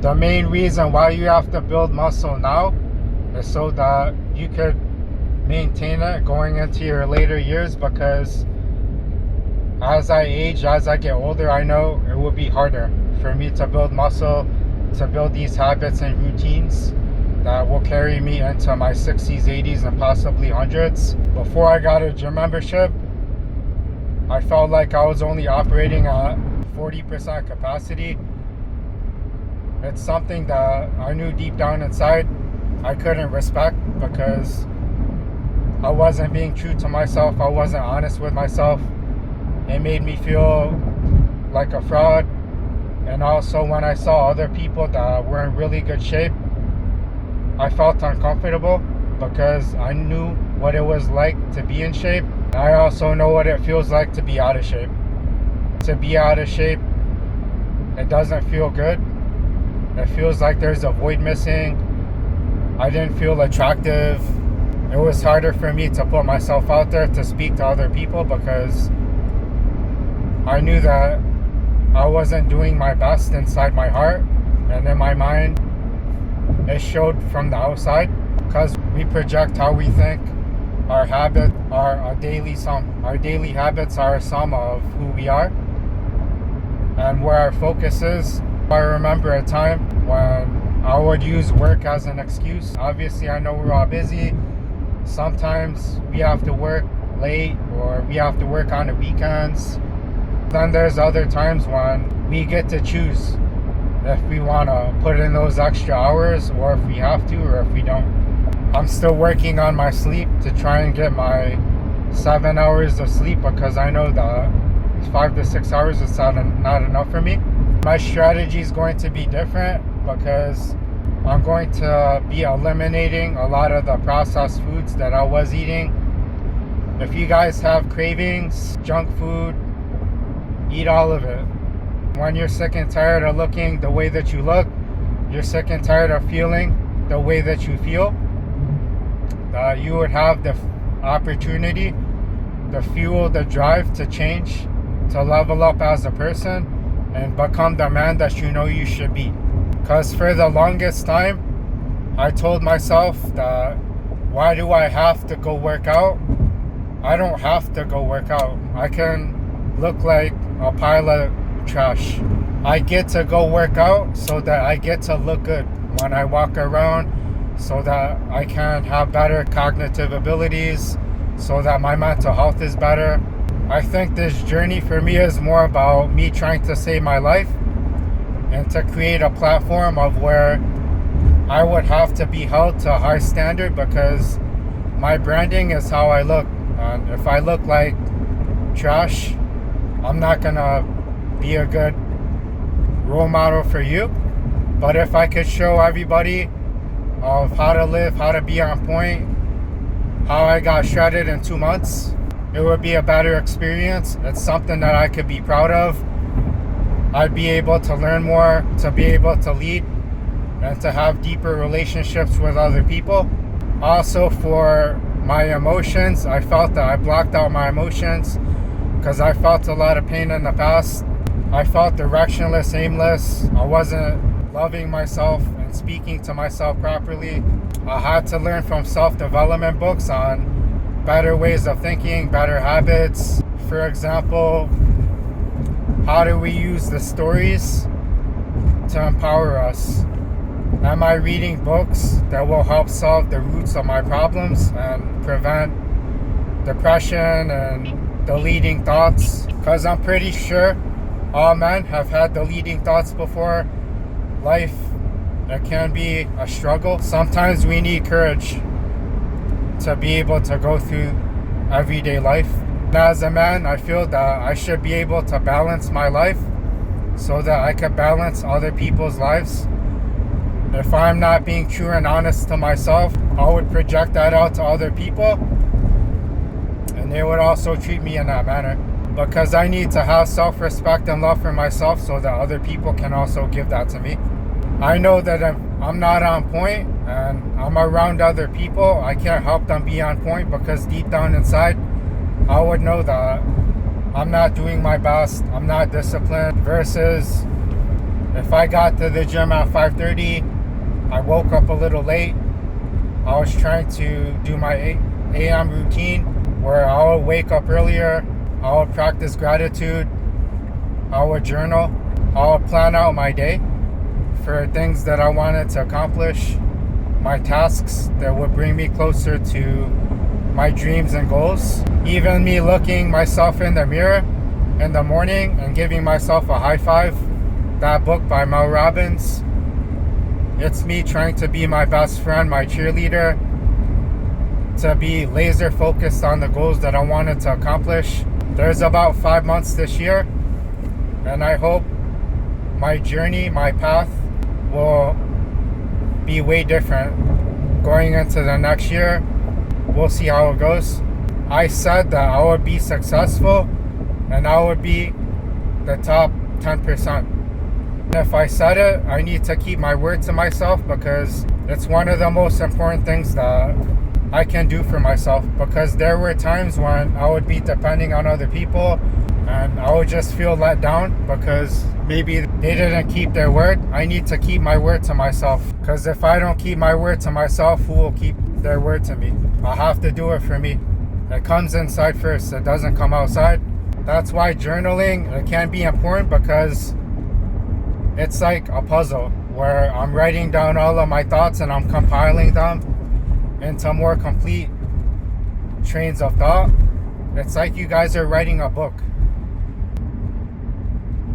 The main reason why you have to build muscle now is so that you could maintain it going into your later years, because as I age, as I get older, I know it will be harder for me to build muscle, to build these habits and routines that will carry me into my 60s, 80s, and possibly 100s. Before I got a gym membership, I felt like I was only operating at 40% capacity. It's something that I knew deep down inside I couldn't respect, because I wasn't being true to myself. I wasn't honest with myself. It made me feel like a fraud. And also, when I saw other people that were in really good shape, I felt uncomfortable, because I knew what it was like to be in shape. I also know what it feels like to be out of shape. To be out of shape, it doesn't feel good. It feels like there's a void missing. I didn't feel attractive. It was harder for me to put myself out there to speak to other people, because I knew that I wasn't doing my best inside my heart, and in my mind it showed from the outside, because we project how we think. Our habits are a daily sum. Our daily habits are a sum of who we are and where our focus is. I remember a time when I would use work as an excuse. Obviously, I know we're all busy. Sometimes we have to work late, or we have to work on the weekends. Then there's other times when we get to choose if we want to put in those extra hours, or if we have to, or if we don't. I'm still working on my sleep to try and get my 7 hours of sleep, because I know that 5 to 6 hours is not enough for me. My strategy is going to be different, because I'm going to be eliminating a lot of the processed foods that I was eating. If you guys have cravings, junk food, eat all of it. When you're sick and tired of looking the way that you look, you're sick and tired of feeling the way that you feel, you would have the opportunity, the fuel, the drive to change, to level up as a person and become the man that you know you should be. Because for the longest time, I told myself that, why do I have to go work out? I don't have to go work out. I can look like a pile of trash. I get to go work out so that I get to look good when I walk around, so that I can have better cognitive abilities, so that my mental health is better. I think this journey for me is more about me trying to save my life, and to create a platform of where I would have to be held to a high standard, because my branding is how I look. And if I look like trash, I'm not gonna be a good role model for you. But if I could show everybody of how to live, how to be on point, how I got shredded in 2 months, it would be a better experience. It's something that I could be proud of. I'd be able to learn more, to be able to lead, and to have deeper relationships with other people. Also, for my emotions, I felt that I blocked out my emotions, because I felt a lot of pain in the past. I felt directionless, aimless. I wasn't loving myself and speaking to myself properly. I had to learn from self-development books on better ways of thinking, better habits. For example, how do we use the stories to empower us? Am I reading books that will help solve the roots of my problems and prevent depression and the leading thoughts? Because I'm pretty sure all men have had the leading thoughts before. Life, it can be a struggle. Sometimes we need courage to be able to go through everyday life. And as a man, I feel that I should be able to balance my life so that I can balance other people's lives. If I'm not being true and honest to myself, I would project that out to other people, and they would also treat me in that manner. Because I need to have self-respect and love for myself, so that other people can also give that to me. I know that if I'm not on point and I'm around other people, I can't help them be on point, because deep down inside, I would know that I'm not doing my best, I'm not disciplined, versus If I got to the gym at 5:30, I woke up a little late. I was trying to do my 8 a.m. routine where I would wake up earlier, I would practice gratitude, I would journal, I would plan out my day for things that I wanted to accomplish, my tasks that would bring me closer to my dreams and goals. Even me looking myself in the mirror in the morning and giving myself a high five, that book by Mel Robbins, it's me trying to be my best friend, my cheerleader, to be laser focused on the goals that I wanted to accomplish. There's about 5 months this year, and I hope my journey, my path will be way different going into the next year. We'll see how it goes. I said that I would be successful and I would be the top 10%. If I said it, I need to keep my word to myself because it's one of the most important things that I can do for myself, because there were times when I would be depending on other people and I would just feel let down because maybe they didn't keep their word. I need to keep my word to myself, because if I don't keep my word to myself, who will keep their word to me? I have to do it for me. It comes inside first, it doesn't come outside. That's why journaling, it can be important, because it's like a puzzle where I'm writing down all of my thoughts and I'm compiling them into more complete trains of thought. It's like you guys are writing a book.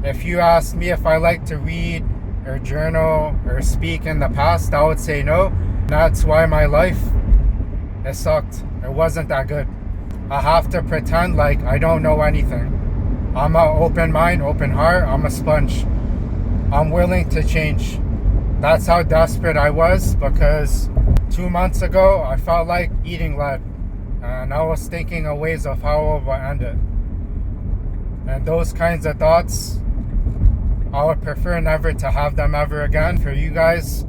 If you asked me if I like to read or journal or speak in the past, I would say no. That's why my life, it sucked. It wasn't that good. I have to pretend like I don't know anything. I'm an open mind, open heart. I'm a sponge. I'm willing to change. That's how desperate I was, because 2 months ago I felt like eating lead and I was thinking of ways of how I would end it. And those kinds of thoughts, I would prefer never to have them ever again. For you guys,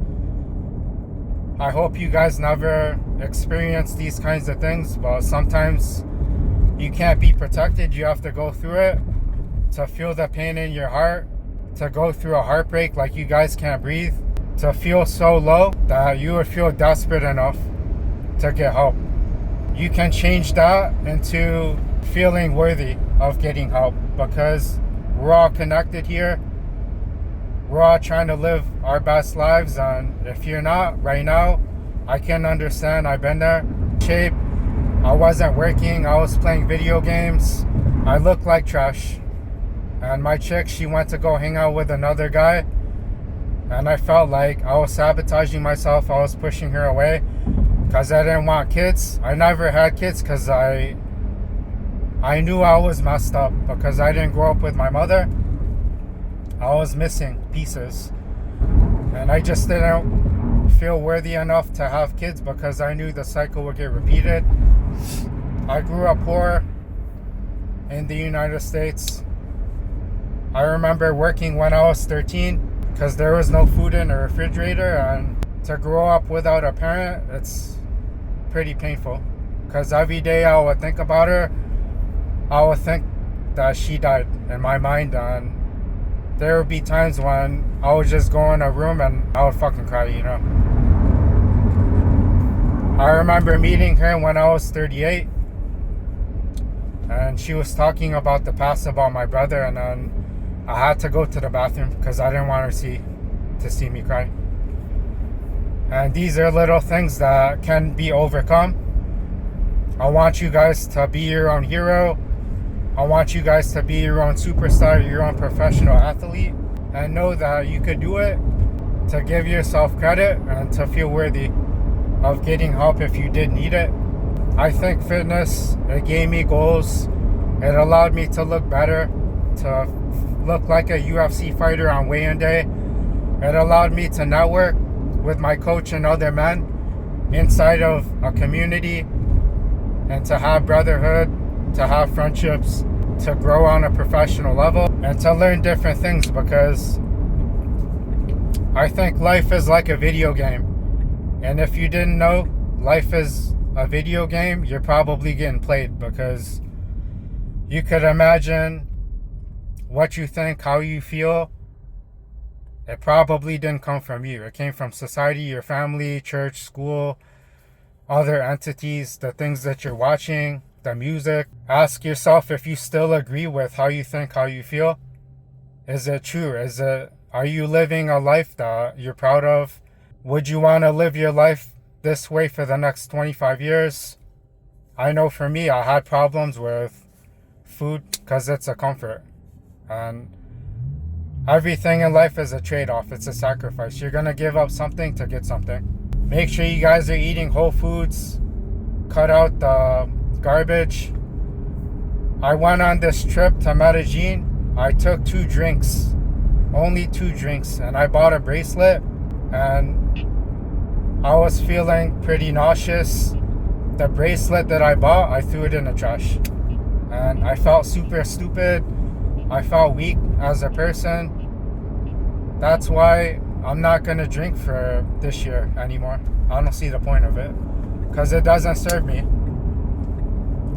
I hope you guys never experience these kinds of things, but sometimes you can't be protected. You have to go through it to feel the pain in your heart, to go through a heartbreak like you guys can't breathe, to feel so low that you would feel desperate enough to get help. You can change that into feeling worthy of getting help, because we're all connected here. We're all trying to live our best lives, and if you're not right now, I can understand. I've been there. Shape, I wasn't working, I was playing video games, I looked like trash. And my chick, she went to go hang out with another guy, and I felt like I was sabotaging myself. I was pushing her away because I didn't want kids. I never had kids because I knew I was messed up, because I didn't grow up with my mother. I was missing pieces, and I just didn't feel worthy enough to have kids because I knew the cycle would get repeated. I grew up poor in the United States. I remember working when I was 13 because there was no food in the refrigerator, and to grow up without a parent, it's pretty painful, because every day I would think about her, I would think that she died in my mind, and there would be times when I would just go in a room and I would fucking cry, you know. I remember meeting her when I was 38, and she was talking about the past, about my brother, and then I had to go to the bathroom because I didn't want her to see me cry. And these are little things that can be overcome. I want you guys to be your own hero. I want you guys to be your own superstar, your own professional athlete, and know that you could do it, to give yourself credit and to feel worthy of getting help if you did need it. I think fitness, it gave me goals. It allowed me to look better, to look like a UFC fighter on weigh-in day. It allowed me to network with my coach and other men inside of a community, and to have brotherhood, to have friendships, to grow on a professional level, and to learn different things, because I think life is like a video game. And if you didn't know life is a video game, you're probably getting played, because you could imagine what you think, how you feel, It probably didn't come from you. It came from society, your family, church, school, other entities, the things that you're watching, the music. Ask yourself if you still agree with how you think, how you feel. Is it true? Are you living a life that you're proud of? Would you want to live your life this way for the next 25 years? I know for me, I had problems with food because it's a comfort. And everything in life is a trade-off. It's a sacrifice. You're going to give up something to get something. Make sure you guys are eating whole foods. Cut out the garbage. I went on this trip to Medellin. I took 2 drinks. Only 2 drinks. And I bought a bracelet. And I was feeling pretty nauseous. The bracelet that I bought, I threw it in the trash. And I felt super stupid. I felt weak as a person. That's why I'm not going to drink for this year anymore. I don't see the point of it. Because it doesn't serve me.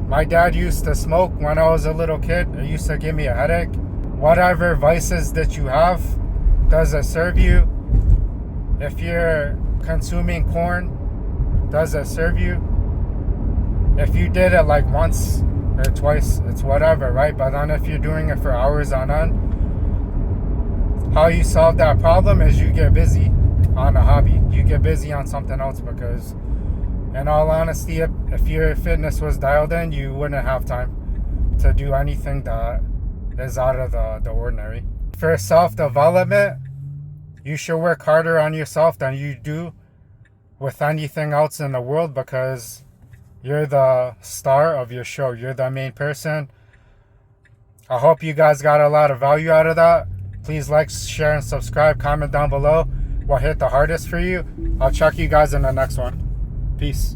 My dad used to smoke when I was a little kid. It used to give me a headache. Whatever vices that you have, does it serve you? If you're consuming corn, does it serve you? If you did it like once or twice, it's whatever, right? But then if you're doing it for hours on end, how you solve that problem is you get busy on a hobby. You get busy on something else because, in all honesty, if your fitness was dialed in, you wouldn't have time to do anything that is out of the ordinary. For self-development, you should work harder on yourself than you do with anything else in the world because you're the star of your show. You're the main person. I hope you guys got a lot of value out of that. Please like, share, and subscribe. Comment down below what hit the hardest for you. I'll check you guys in the next one. Peace.